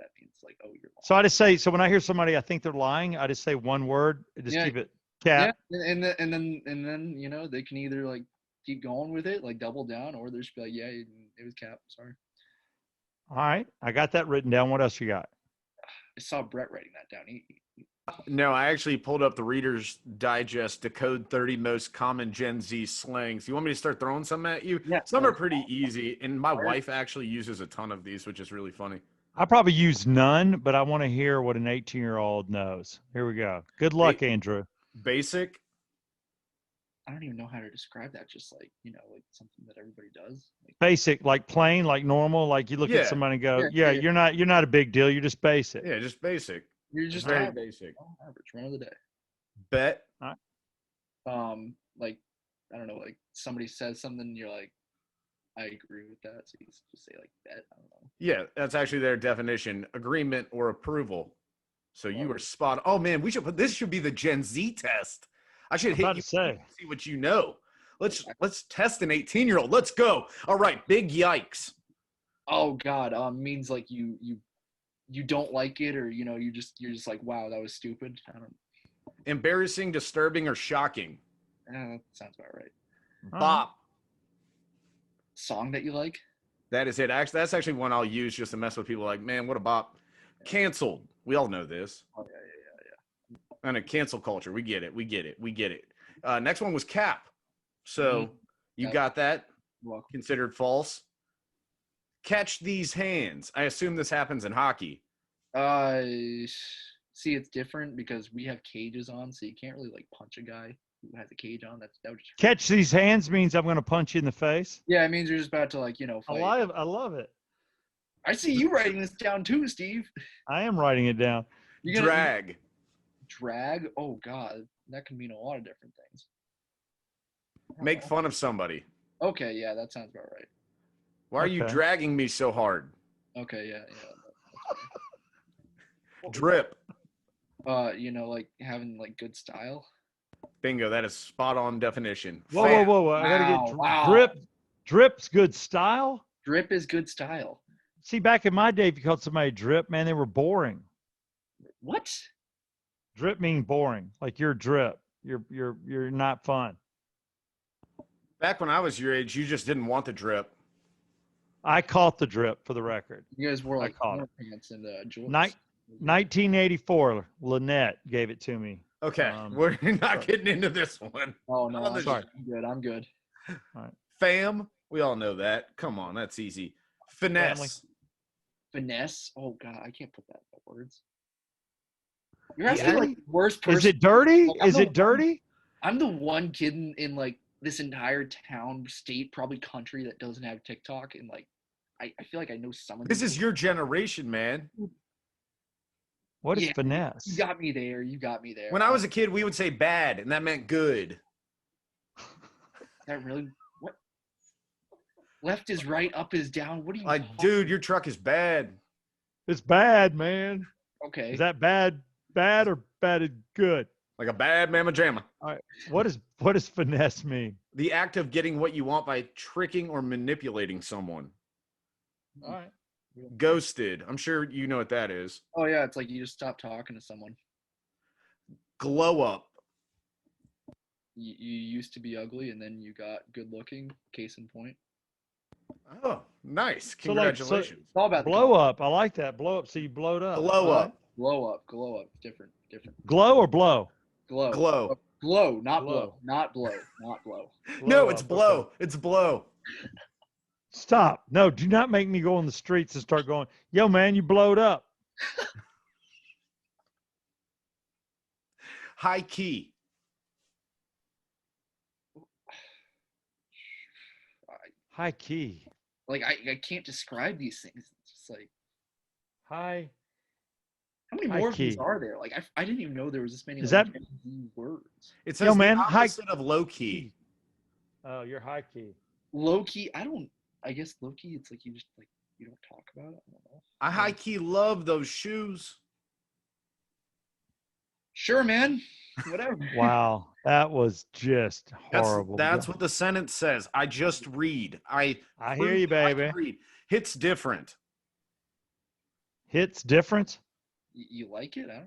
That means like, oh, you're lying. So I just say, so when I hear somebody, I think they're lying, I just say one word, just keep it cap. Yeah, and then they can either like keep going with it, like double down, or they just be like, yeah, it was cap. Sorry. All right, I got that written down. What else you got? I saw Brett writing that down. No, I actually pulled up the Reader's Digest Decode 30 Most Common Gen Z Slangs. You want me to start throwing some at you? Yeah. Some are pretty easy, and my wife actually uses a ton of these, which is really funny. I probably use none, but I want to hear what an 18-year-old knows. Here we go. Good luck, Andrew. Basic. I don't even know how to describe that. Just like like something that everybody does. Like, Basic, like plain, like normal. Like you look at somebody and go, yeah. You're not a big deal. You're just basic. Yeah, just basic. You're just very average, basic. Average, run of the day. Bet. Like I don't know, like somebody says something, and you're like, I agree with that. So you just say like bet. I don't know. Yeah, that's actually their definition: agreement or approval. So you were spot. Oh man, we should put this. Should be the Gen Z test. I should I'm hit about you to say. see what you know. Let's test an 18-year-old. Let's go. All right, big yikes. Oh God, means like you don't like it, or you're just like, wow, that was stupid. I don't. Embarrassing, disturbing, or shocking. That sounds about right. Bop. Song that you like? That is it. Actually, that's actually one I'll use just to mess with people. Like, man, what a bop. Canceled. We all know this. Oh yeah. And a cancel culture. We get it. We get it. We get it. Next one was cap. So you got that. Welcome. Considered false. Catch these hands. I assume this happens in hockey. See, it's different because we have cages on, so you can't really like punch a guy who has a cage on. That would just Catch these hands means I'm going to punch you in the face. Yeah, it means you're just about to like fight. I love it. I see you writing this down too, Steve. I am writing it down. Drag. Drag? Oh God, that can mean a lot of different things. Make fun of somebody. Okay, yeah, that sounds about right. Why are you dragging me so hard? Okay, yeah. Drip. Like having like good style. Bingo. That is spot on definition. Whoa. I got to get drip. Drip's good style. Drip is good style. See, back in my day, if you called somebody drip, man, they were boring. What? Drip mean boring. Like you're drip. You're not fun. Back when I was your age, you just didn't want the drip. I caught the drip, for the record. You guys wore like pants and jorts. 1984, Lynette gave it to me. Okay, we're not getting into this one. Oh no, I'm sorry. I'm good. All right. Fam, we all know that. Come on, that's easy. Finesse. Family. Finesse. Oh God, I can't put that in words. You're asking like the worst person. Is it dirty? Like, Is it dirty? I'm the one kid in like this entire town, state, probably country that doesn't have TikTok, and like I feel like I know some of this is your generation, man. What is finesse? You got me there. When I was a kid, we would say bad, and that meant good. That really what? Left is right, up is down. What do you like, dude? Your truck is bad. It's bad, man. Okay. Is that bad or bad is good? Like a bad mamma jamma. All right. What does finesse mean? The act of getting what you want by tricking or manipulating someone. All right. Ghosted. I'm sure you know what that is. Oh yeah, it's like you just stop talking to someone. Glow up. You used to be ugly and then you got good looking. Case in point. Oh, nice. So, like, Congratulations. It's all about blow up. I like that. Blow up. So you blowed up. Glow up. Glow up. Different. Glow or blow? Glow. Glow. Not blow. Not blow. Not blow. No, it's blow. Okay. It's blow. Stop. No, do not make me go on the streets and start going, yo, man, you blowed up. High key. High key. Like I can't describe these things. It's just like high. How many more of these are there? Like I didn't even know there was this many. Is like, that words? It says the opposite of low key. Oh, you're high key. Low key. I guess low key. It's like you just like you don't talk about it. I don't know. I high key love those shoes. Sure, man. Whatever. Wow, that was just horrible. That's what the sentence says. I just read. I hear you, baby. Read. Hits different. Hits different. You like it? I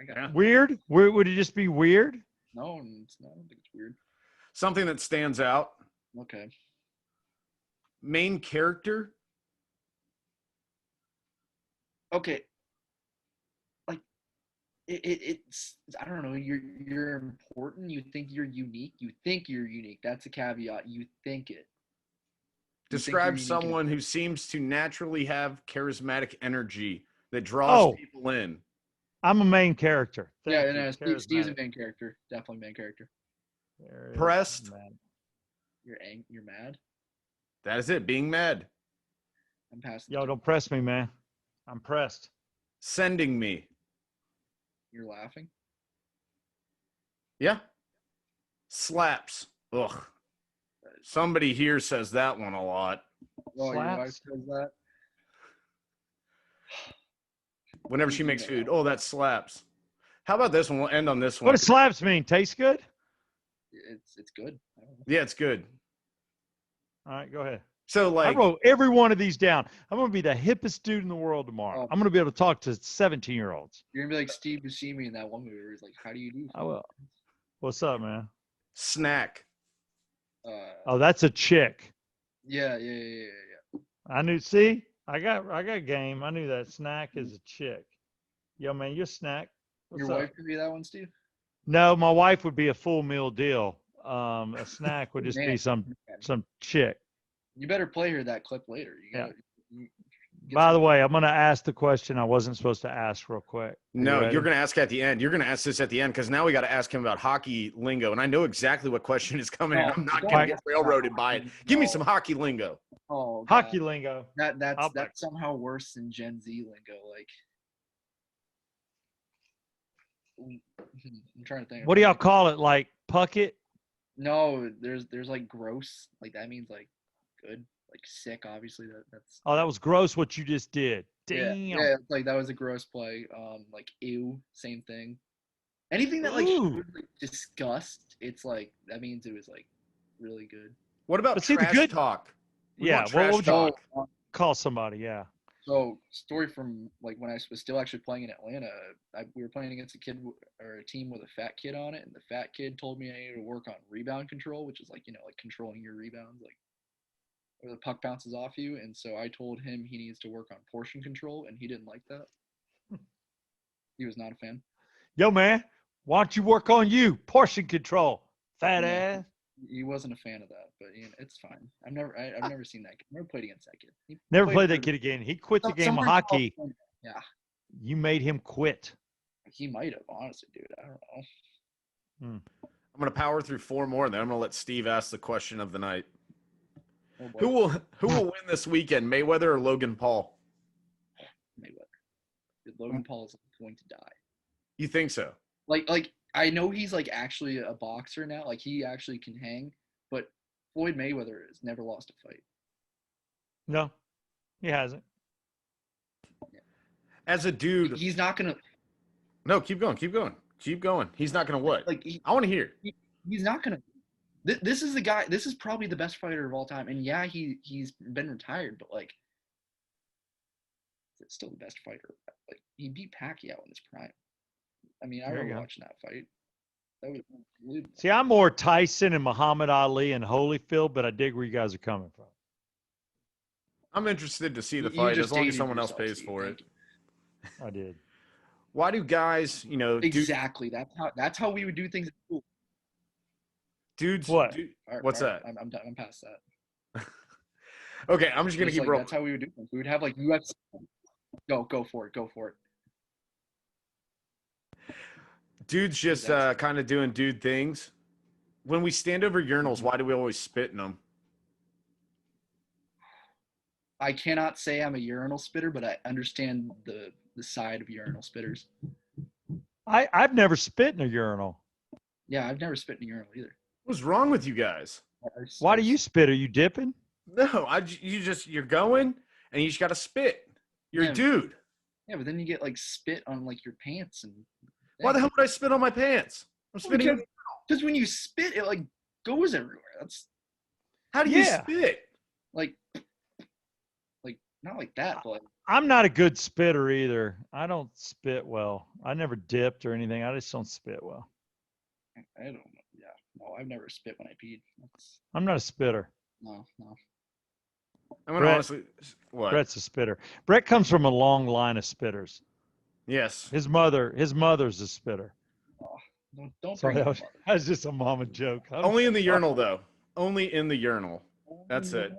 don't know. Weird? Would it just be weird? No, it's not. I don't think it's weird. Something that stands out. Okay. Main character. Okay. Like it's I don't know. You're important. You think you're unique. That's a caveat. You think it. Describe someone who seems to naturally have charismatic energy that draws people in. I'm a main character. Steve's a main character. Definitely main character. Pressed. You're mad. That is it. Being mad. I'm passing. Yo, don't press me, man. I'm pressed. Sending me. You're laughing. Yeah. Slaps. Ugh. Somebody here says that one a lot. Oh, your wife Slaps? says that. Whenever she makes food, oh, that slaps. How about this one? We'll end on this What one. does slaps mean? Tastes good? It's good. I don't know. Yeah, it's good. All right, go ahead. So, I like, wrote every one of these down. I'm going to be the hippest dude in the world tomorrow. Oh. I'm going to be able to talk to 17-year-olds. You're gonna be like Steve Buscemi in that one movie where he's like, "How do you do?" I will. What's up, man? snack. Oh, that's a chick. Yeah. I knew. See, I got game. I knew that snack is a chick. Yo, man, you're snack. What's Your up? wife could be that one, Steve. No, my wife would be a full meal deal. A snack would just be Man. some chick. You better play her that clip later. You Yeah. gotta, you get By the some- way, I'm going to ask the question I wasn't supposed to ask real quick. No, ready? you're going to ask at the end. You're going to ask this at the end because now we got to ask him about hockey lingo. And I know exactly what question is coming. No, and I'm not don't going to get get railroaded by it. Give me No. some hockey lingo. Oh, God. Hockey lingo. I'll That's back- somehow worse than Gen Z lingo. Like, I'm trying to think. What do y'all call it? Like pucket? No, there's like gross. Like that means like good, like sick. Obviously, that's. Oh, that was gross what you just did. Yeah, Damn. yeah, like that was a gross play. Like ew, same thing. Anything that like Ooh. shows, like, disgust, it's like that means it was like really good. What about But see, the trash good- talk? We Yeah, want what trash would you talk. call somebody? Yeah. So story from like when I was still actually playing in Atlanta, we were playing against a team with a fat kid on it, and the fat kid told me I needed to work on rebound control, which is like like controlling your rebounds, like where the puck bounces off you. And so I told him he needs to work on portion control, and he didn't like that. He was not a fan. Yo, man, why don't you work on you? Portion control. Fat Yeah. ass. He wasn't a fan of that, but it's fine. I've never seen that kid. Never played against that kid. He Never played for- that kid again. He quit the some- game of somewhere in hockey. California. Yeah, You made him quit. he might have, honestly, dude. I don't know. I'm going to power through 4 more, and then I'm going to let Steve ask the question of the night. Oh, boy. Who will win this weekend, Mayweather or Logan Paul? Mayweather. Dude, Logan Paul is going to die. You think so? Like I know he's like actually a boxer now. Like he actually can hang, but Floyd Mayweather has never lost a fight. No, he hasn't. As a dude, He's not gonna no, keep going. He's not going to what? like. I want to hear. He's not gonna. This is the guy. This is probably the best fighter of all time. And yeah, he's been retired, but like, it's still the best fighter. Like he beat Pacquiao in his prime. I mean, I There you remember go. watching that fight. That was unbelievable. See, I'm more Tyson and Muhammad Ali and Holyfield, but I dig where you guys are coming from. I'm interested to see the You fight just as long as dated someone else yourself, pays Steve. for Thank it. you. I did. Why do guys, Exactly. That's how we would do things at school. dudes? What? All right, What's all right, that? I'm done. I'm past that. Okay, I'm just gonna It's keep like, rolling. that's how we would do things. We would have like UFC. Go for it. Dudes just That's- kind of doing dude things. When we stand over urinals, why do we always spit in them? I cannot say I'm a urinal spitter, but I understand the side of urinal spitters. I've never spit in a urinal. Yeah, I've never spit in a urinal either. What's wrong with you guys? Why do you spit? Are you dipping? No, you're going and you just gotta spit. You're Yeah. a dude. Yeah, but then you get like spit on like your pants and. Why the hell would I spit on my pants? I'm spitting. Because when you spit, it like goes everywhere. That's How do you Yeah. spit? like not like that, but like, I'm not a good spitter either. I don't spit well. I never dipped or anything. I just don't spit well. I don't know. Yeah, no, I've never spit when I peed. That's I'm not a spitter. no. I'm gonna Brett. honestly. What? Brett's a spitter. Brett comes from a long line of spitters. Yes. His mother's a spitter. Don't Sorry, bring that was, them up. that was just a mama joke. Only in the urinal though. Only in the urinal. That's it.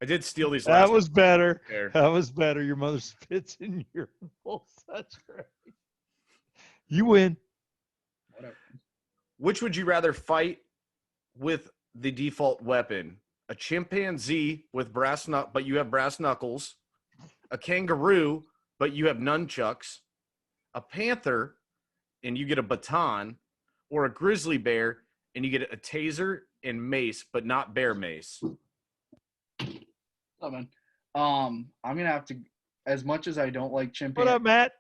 I did steal these. That last was better. there. That was better. Your mother spits in urinals. That's great. You win. Whatever. Which would you rather fight with the default weapon? A chimpanzee with but you have brass knuckles, a kangaroo, but you have nunchucks, a panther, and you get a baton, or a grizzly bear, and you get a taser and mace, but not bear mace. Oh man. I'm gonna have to. As much as I don't like What chimpanzees, up, Matt?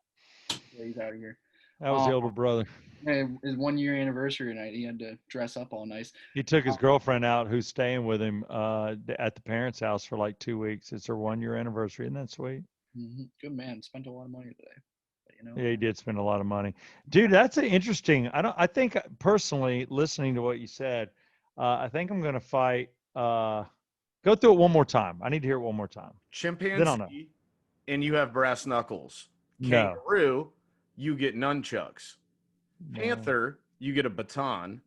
he's out of here. That was the older brother. His 1 year anniversary night, he had to dress up all nice. He took his girlfriend out, who's staying with him at the parents' house for like 2 weeks. It's her 1 year anniversary. Isn't that sweet? Good man. Spent a lot of money today. But, Yeah, he did spend a lot of money, dude. That's an interesting. I think personally, listening to what you said, I think I'm gonna fight. Go through it one more time. I need to hear it one more time. Then I'll know. Chimpanzee, and you have brass knuckles. No. Kangaroo, you get nunchucks. No. Panther, you get a baton.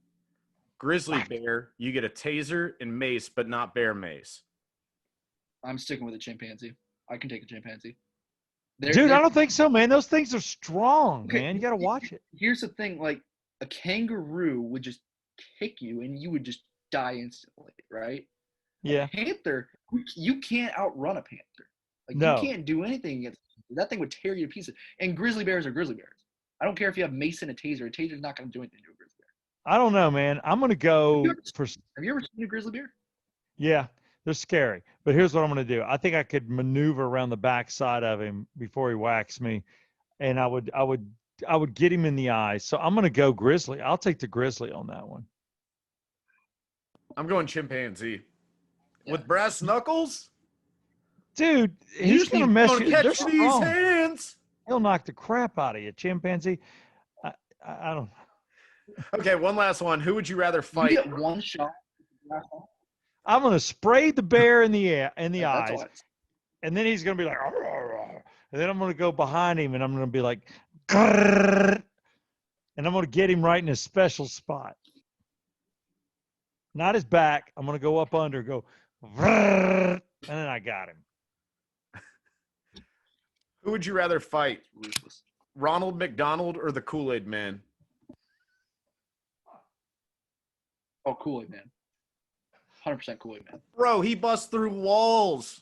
Grizzly bear, you get a taser and mace, but not bear mace. I'm sticking with a chimpanzee. I can take a chimpanzee. Dude, I don't think so, man. Those things are strong, Okay, man. You got to watch it. Here's the thing, like a kangaroo would just kick you and you would just die instantly, right? Yeah. A panther, you can't outrun a panther. Like No. you can't do anything against that thing would tear you to pieces. And grizzly bears are grizzly bears. I don't care if you have mace and a taser. A taser's not going to do anything to a grizzly bear. I don't know, man. I'm going to go for. Have you ever seen a grizzly bear? Yeah, they're scary. But here's what I'm going to do. I think I could maneuver around the backside of him before he whacks me, and I would get him in the eyes. So I'm going to go grizzly. I'll take the grizzly on that one. I'm going chimpanzee. Yeah. With brass knuckles? Dude, he's going to mess you. Catch these hands. He'll knock the crap out of you, chimpanzee. I don't. Okay, one last one. Who would you rather fight? You get one shot. I'm going to spray the bear in the eyes, and then he's going to be like, and then I'm going to go behind him, and I'm going to be like, and I'm going to get him right in his special spot. Not his back. I'm going to go up under, go, and then I got him. Who would you rather fight? Ronald McDonald or the Kool-Aid Man? Oh, Kool-Aid Man. 100% Kool-Aid Man. Bro, he busts through walls.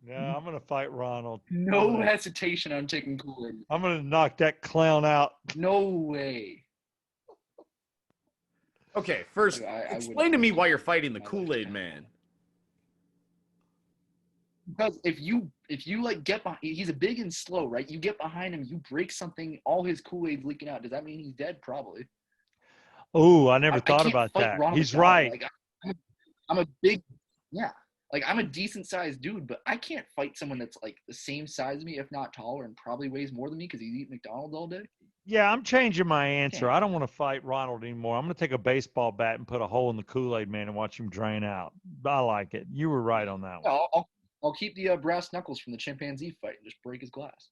No, I'm going to fight Ronald. No hesitation on taking Kool-Aid. I'm going to knock that clown out. No way. Okay, first, explain to me why you're fighting the Kool-Aid Man. Because if you like get behind, he's a big and slow, right? You get behind him, you break something, all his Kool-Aid's leaking out. Does that mean he's dead? Probably. Oh, I never thought about that. He's right. Like, I'm a big, yeah. Like I'm a decent sized dude, but I can't fight someone that's like the same size as me, if not taller, and probably weighs more than me because he's eating McDonald's all day. Yeah, I'm changing my answer. I don't want to fight Ronald anymore. I'm going to take a baseball bat and put a hole in the Kool-Aid Man and watch him drain out. I like it. You were right on that one. Yeah, I'll keep the brass knuckles from the chimpanzee fight and just break his glass.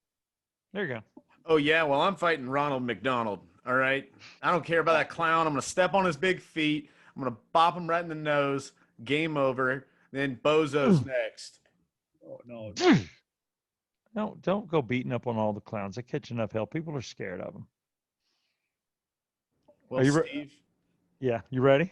There you go. Oh, yeah, well, I'm fighting Ronald McDonald, all right? I don't care about that clown. I'm going to step on his big feet. I'm going to bop him right in the nose. Game over. Then Bozo's next. Oh, no. No, don't go beating up on all the clowns. They catch enough hell. People are scared of them. Well, are you Steve? Yeah, you ready?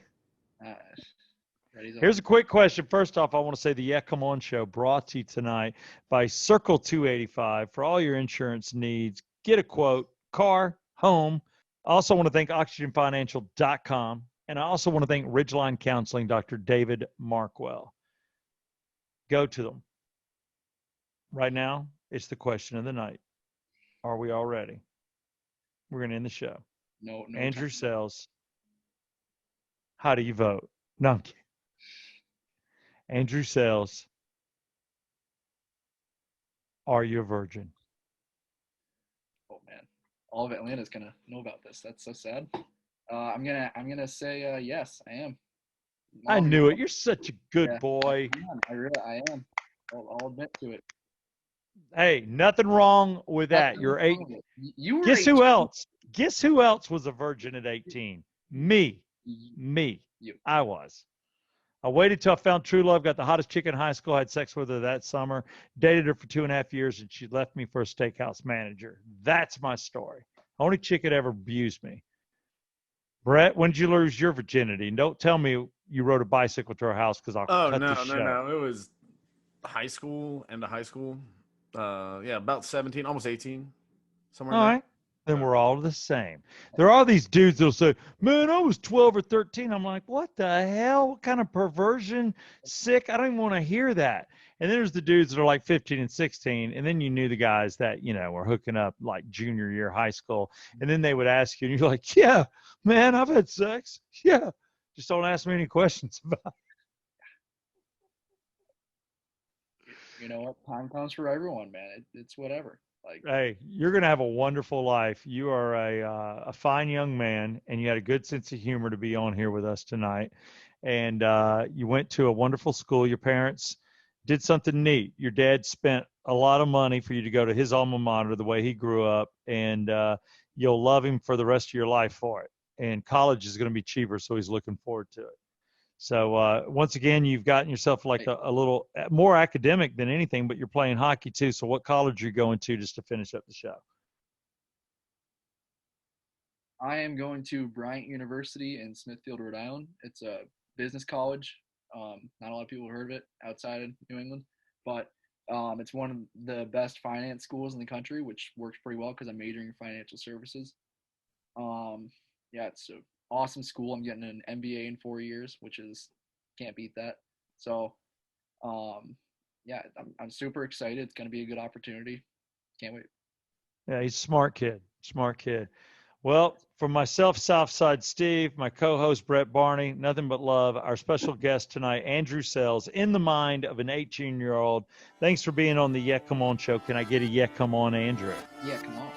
Ready. Here's a quick question. First off, I want to say the Yeah Come On Show brought to you tonight by Circle 285 for all your insurance needs. Get a quote, car, home. I also want to thank OxygenFinancial.com. And I also want to thank Ridgeline Counseling, Dr. David Markwell. Go to them. Right now, it's the question of the night. Are we all ready? We're going to end the show. No. Andrew Sayles. How do you vote? No, I'm kidding. Andrew Sayles. Are you a virgin? Oh man, all of Atlanta's gonna know about this. That's so sad. I'm gonna say yes, I am. I knew it. You're such a good boy. I am. I'll admit to it. Hey, nothing wrong with that. You're 8. Guess who else? Guess who else was a virgin at 18? Me. You. I was. I waited till I found true love, got the hottest chick in high school, had sex with her that summer, dated her for 2.5 years, and she left me for a steakhouse manager. That's my story. Only chick that ever abused me. Brett, when did you lose your virginity? And don't tell me you rode a bicycle to our house because I'll cut the show. No. It was high school, end of high school. Yeah, about 17, almost 18. Somewhere All there. right. then we're all the same. There are these dudes that'll say, man, I was 12 or 13. I'm like, what the hell? What kind of perversion? Sick. I don't even want to hear that. And then there's the dudes that are like 15 and 16. And then you knew the guys that, were hooking up like junior year high school. And then they would ask you, and you're like, yeah, man, I've had sex. Yeah. Just don't ask me any questions about it. You know what? Time comes for everyone, man. It's whatever. Like, Hey, you're going to have a wonderful life. You are a fine young man, and you had a good sense of humor to be on here with us tonight. And you went to a wonderful school. Your parents did something neat. Your dad spent a lot of money for you to go to his alma mater the way he grew up, and you'll love him for the rest of your life for it. And college is going to be cheaper, so he's looking forward to it. So once again, you've gotten yourself like a little more academic than anything, but you're playing hockey too. So what college are you going to just to finish up the show? I am going to Bryant University in Smithfield, Rhode Island. It's a business college. Not a lot of people have heard of it outside of New England, but it's one of the best finance schools in the country, which works pretty well because I'm majoring in financial services. Yeah, it's an awesome school. I'm getting an MBA in 4 years, which is can't beat that. So, yeah, I'm super excited. It's going to be a good opportunity. Can't wait. Yeah, he's a smart kid. Smart kid. Well, for myself, Southside Steve, my co-host Brett Barney, nothing but love. Our special guest tonight, Andrew Sayles, in the mind of an 18-year-old. Thanks for being on the Yeah Come On show. Can I get a yeah come on, Andrew? Yeah, come on.